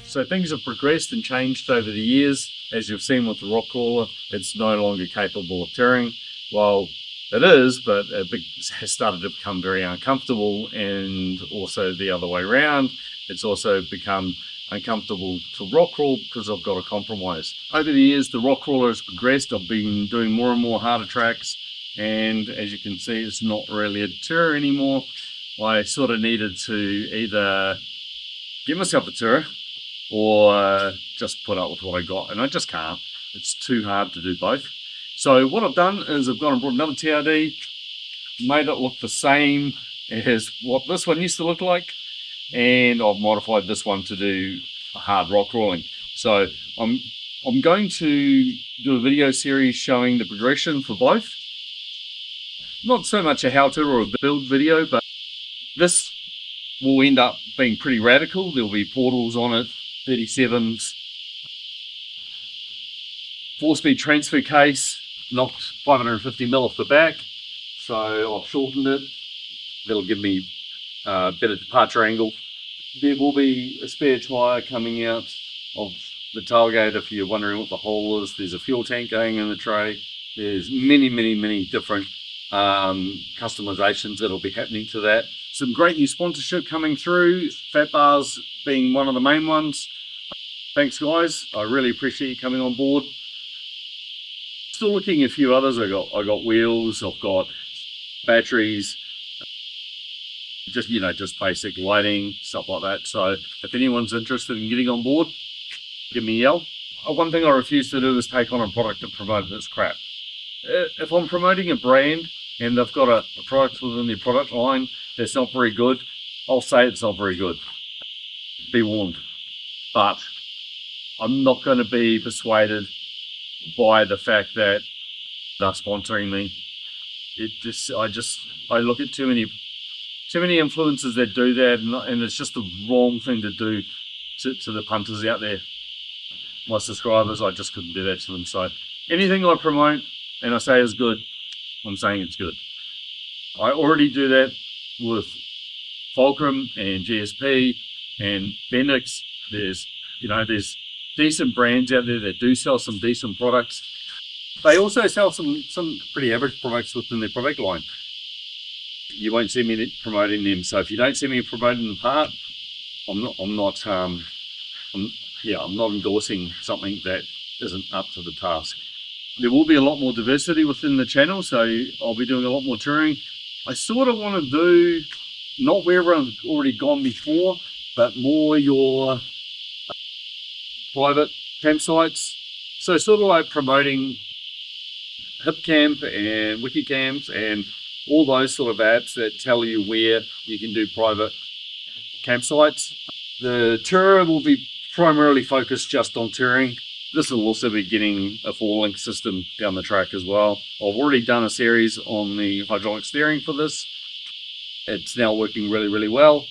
So things have progressed and changed over the years. As you've seen with the rock crawler, it's no longer capable of touring. Well, it is, but it has started to become very uncomfortable, and also the other way around. It's also become uncomfortable to rock crawl because I've got a compromise. Over the years, the rock crawler has progressed. I've been doing more and more harder tracks, and as you can see, it's not really a tour anymore. I sort of needed to either get myself a tour or just put up with what I got, and I just can't. It's too hard to do both. So what I've done is I've gone and brought another TRD, made it look the same as what this one used to look like, and I've modified this one to do hard rock crawling. So I'm going to do a video series showing the progression for both. Not so much a how-to or a build video, but this will end up being pretty radical. There'll be portals on it, 37s, 4-speed transfer case, knocked 550mm off the back, so I've shortened it. That'll give me a better departure angle. There will be a spare tyre coming out of the tailgate if you're wondering what the hole is. There's a fuel tank going in the tray. There's many different customizations that'll be happening to that. Some great new sponsorship coming through, Fat Bars being one of the main ones. Thanks guys, I really appreciate you coming on board. Still looking at a few others. I got wheels, I've got batteries, just basic lighting, stuff like that. So if anyone's interested in getting on board, give me a yell. One thing I refuse to do is take on a product that promoted this crap. If I'm promoting a brand and they've got a product within their product line that's not very good, I'll say it's not very good. Be warned. But I'm not going to be persuaded by the fact that they're sponsoring me. I look at too many influencers that do that, and it's just the wrong thing to do to the punters out there. My subscribers, I just couldn't do that to them. So anything I promote and I say is good, I'm saying it's good. I already do that with Fulcrum and GSP and Bendix. There's decent brands out there that do sell some decent products. They also sell some pretty average products within their product line. You won't see me promoting them. So if you don't see me promoting the part, I'm not endorsing something that isn't up to the task. There will be a lot more diversity within the channel, so I'll be doing a lot more touring. I sort of want to do not where everyone's already gone before, but more your private campsites. So sort of like promoting HipCamp and WikiCamps and all those sort of apps that tell you where you can do private campsites. The tour will be primarily focused just on touring. This will also be getting a 4-link system down the track as well. I've already done a series on the hydraulic steering for this. It's now working really well.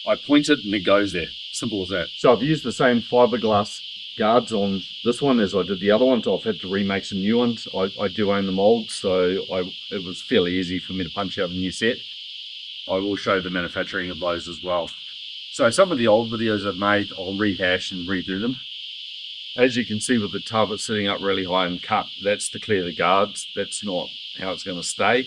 I point it and it goes there. Simple as that. So I've used the same fiberglass guards on this one as I did the other one, so I've had to remake some new ones. I do own the molds, so it was fairly easy for me to punch out a new set. I will show the manufacturing of those as well. So some of the old videos I've made, I'll rehash and redo them. As you can see with the tub, it's sitting up really high and cut. That's to clear the guards. That's not how it's going to stay.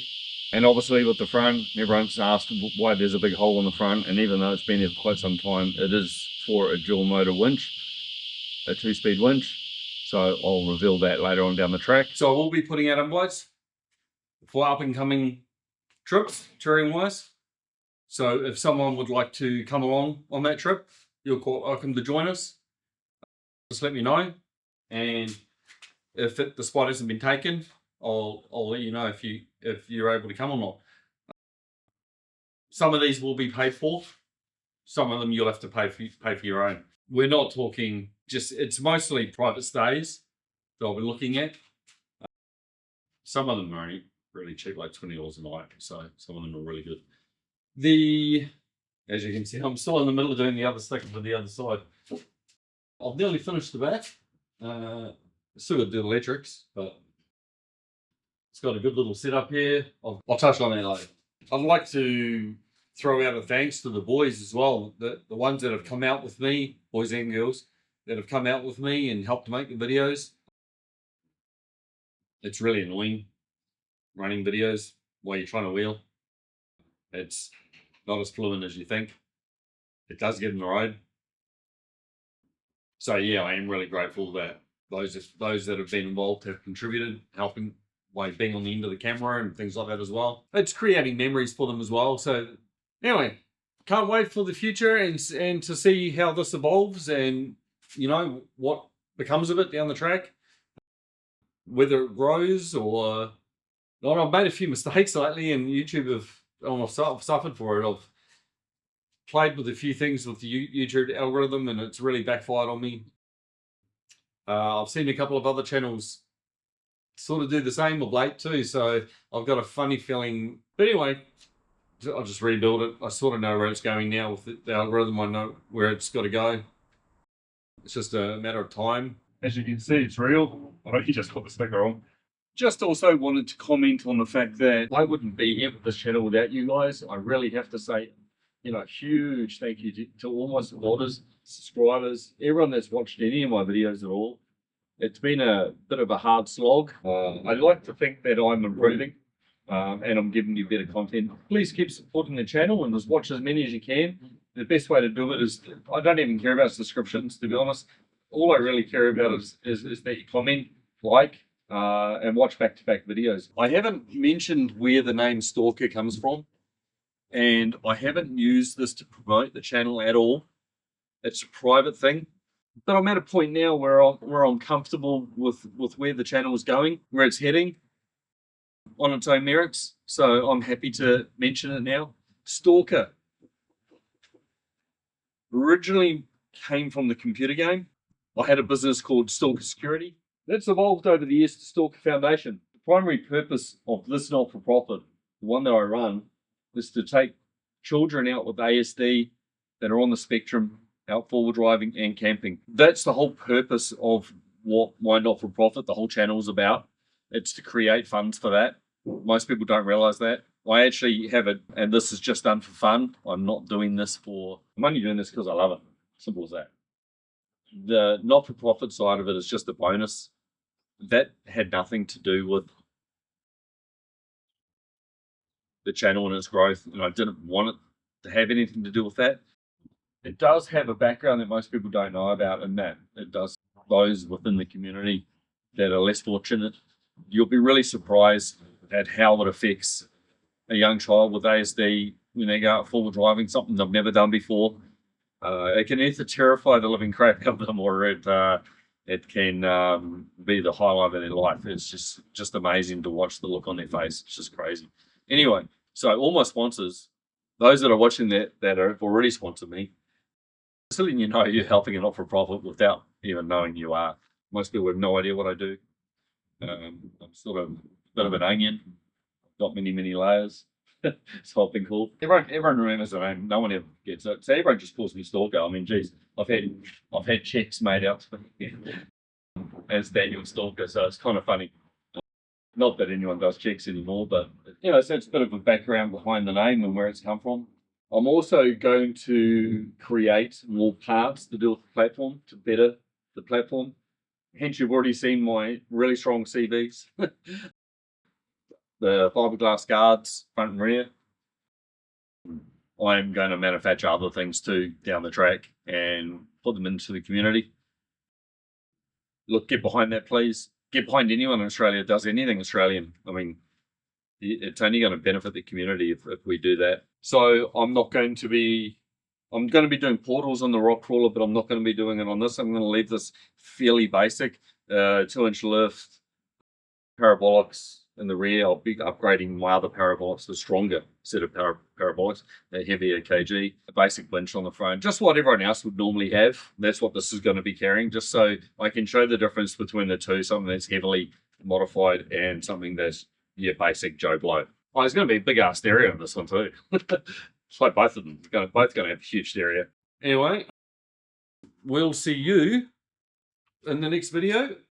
And obviously with the front, everyone's asked why there's a big hole in the front, and even though it's been here for quite some time, it is for a dual motor winch, a 2-speed winch. So I'll reveal that later on down the track. So I will be putting out invites for up and coming trips, touring wise. So if someone would like to come along on that trip, you're quite welcome to join us. Just let me know, and if the spot hasn't been taken, I'll let you know if you're able to come or not. Some of these will be paid for. Some of them you'll have to pay for your own. We're not talking it's mostly private stays that I'll be looking at. Some of them are only really cheap, like $20 a night. So some of them are really good. As you can see, I'm still in the middle of doing the other sticker for the other side. I've nearly finished the back. It's still got the electrics, but it's got a good little setup here. I'll touch on that later. I'd like to throw out a thanks to the boys as well, the ones that have come out with me, boys and girls, that have come out with me and helped make the videos. It's really annoying running videos while you're trying to wheel. It's not as fluent as you think. It does get in the road. So yeah, I am really grateful that those that have been involved have contributed, helping by being on the end of the camera and things like that as well. It's creating memories for them as well. So anyway, can't wait for the future and to see how this evolves and, you know, what becomes of it down the track, whether it grows or not. I've made a few mistakes lately, and YouTube I've suffered for it. I've played with a few things with the YouTube algorithm, and it's really backfired on me. I've seen a couple of other channels sort of do the same of late too, so I've got a funny feeling. But anyway, I'll just rebuild it. I sort of know where it's going now with the algorithm. I know where it's got to go. It's just a matter of time. As you can see, it's real. I know you just put the sticker on. Just also wanted to comment on the fact that I wouldn't be here with this channel without you guys. I really have to say, you know, huge thank you to all my supporters, subscribers, everyone that's watched any of my videos at all. It's been a bit of a hard slog. I like to think that I'm improving and I'm giving you better content. Please keep supporting the channel and just watch as many as you can. The best way to do it is, I don't even care about subscriptions, to be honest. All I really care about is that you comment, like, and watch back-to-back videos. I haven't mentioned where the name Stalker comes from, and I haven't used this to promote the channel at all. It's a private thing. But I'm at a point now where I'm comfortable with where the channel is going, where it's heading on its own merits. So I'm happy to mention it now. Stalker originally came from the computer game. I had a business called Stalker Security. That's evolved over the years to STALKER Foundation. The primary purpose of this not-for-profit, the one that I run, is to take children out with ASD that are on the spectrum, out forward driving and camping. That's the whole purpose of what my not-for-profit, the whole channel is about. It's to create funds for that. Most people don't realize that. I actually have it, and this is just done for fun. I'm not doing this I'm only doing this because I love it. Simple as that. The not-for-profit side of it is just a bonus. That had nothing to do with the channel and its growth, and I didn't want it to have anything to do with that. It does have a background that most people don't know about, and that it does those within the community that are less fortunate. You'll be really surprised at how it affects a young child with ASD when they go out forward driving, something they've never done before. It can either terrify the living crap out of them, or it can be the highlight of their life. It's just amazing to watch the look on their face. It's just crazy. Anyway, so all my sponsors, those that are watching that have already sponsored me, just letting you know you're helping a not-for-profit without even knowing you are. Most people have no idea what I do. I'm sort of a bit of an onion. Got many layers. So I've been called. Everyone remembers the name. No one ever gets it. So everyone just calls me Stalker. I mean, geez, I've had checks made out to me as Daniel Stalker. So it's kind of funny. Not that anyone does checks anymore, but you know, so it's a bit of a background behind the name and where it's come from. I'm also going to create more parts to do with the platform to better the platform. Hence, you've already seen my really strong CVs. The fiberglass guards, front and rear. I'm going to manufacture other things too down the track and put them into the community. Look, get behind that, please. Get behind anyone in Australia that does anything Australian. I mean, it's only going to benefit the community if we do that. So I'm going to be doing portals on the rock crawler, but I'm not going to be doing it on this. I'm going to leave this fairly basic, 2-inch lift, parabolics in the rear. I'll be upgrading my other parabolics to a stronger set of parabolics, a heavier kg, a basic winch on the front, just what everyone else would normally have. That's what this is going to be carrying, just so I can show the difference between the two, something that's heavily modified and something that's your basic Joe Blow. Oh, there's going to be a big ass stereo in this one too. It's like both of them. Both going to have a huge stereo. Anyway, we'll see you in the next video.